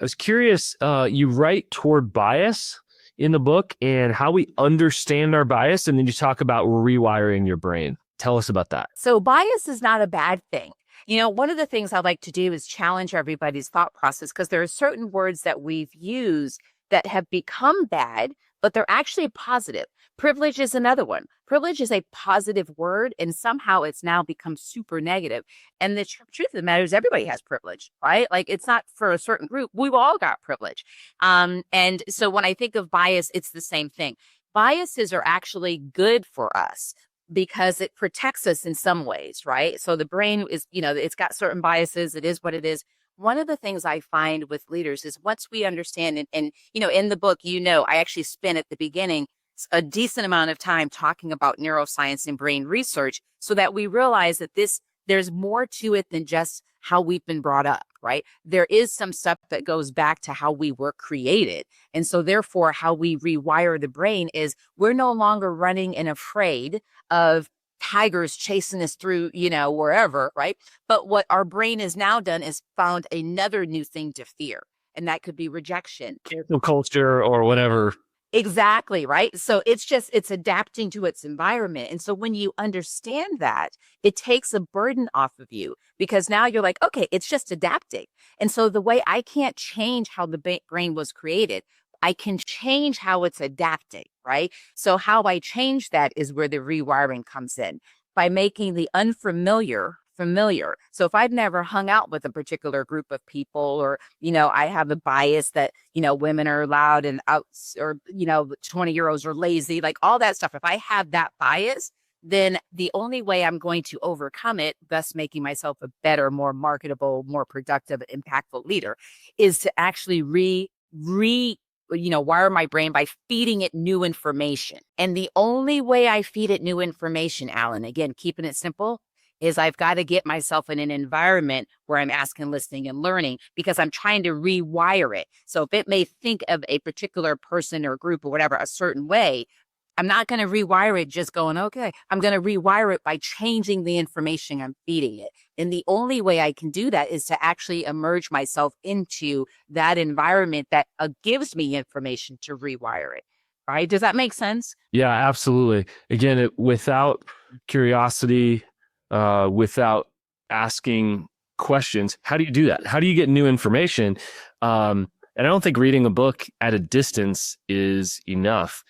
I was curious, you write toward bias in the book and how we understand our bias, and then you talk about rewiring your brain. Tell us about that. So bias is not a bad thing. One of the things I like to do is challenge everybody's thought process because there are certain words that we've used that have become bad, but they're actually positive. Privilege is another one. Privilege is a positive word, and somehow it's now become super negative. And the truth of the matter is, everybody has privilege, right? Like it's not for a certain group. We've all got privilege. And so when I think of bias, it's the same thing. Biases are actually good for us because it protects us in some ways, right? So the brain is, it's got certain biases. It is what it is. One of the things I find with leaders is once we understand, and in the book, I actually spent at the beginning a decent amount of time talking about neuroscience and brain research so that we realize that there's more to it than just how we've been brought up, right? There is some stuff that goes back to how we were created. And so therefore, how we rewire the brain is we're no longer running and afraid of tigers chasing us through, wherever, right? But what our brain has now done is found another new thing to fear. And that could be rejection. Cancel culture or whatever. Exactly, right? So it's adapting to its environment. And so when you understand that, it takes a burden off of you because now you're like, okay, it's just adapting. And so the way I can't change how the brain was created, I can change how it's adapting, right? So how I change that is where the rewiring comes in by making the unfamiliar familiar. So if I've never hung out with a particular group of people or, I have a bias that, women are loud and out or, 20-year-olds are lazy, like all that stuff. If I have that bias, then the only way I'm going to overcome it, thus making myself a better, more marketable, more productive, impactful leader, is to actually wire my brain by feeding it new information. And the only way I feed it new information, Alan, again, keeping it simple, is I've got to get myself in an environment where I'm asking, listening, and learning because I'm trying to rewire it. So if it may think of a particular person or group or whatever a certain way, I'm not going to rewire it just going, okay. I'm going to rewire it by changing the information I'm feeding it. And the only way I can do that is to actually immerse myself into that environment that gives me information to rewire it. Right? Does that make sense? Yeah, absolutely. Again, without curiosity, without asking questions, how do you do that? How do you get new information? And I don't think reading a book at a distance is enough.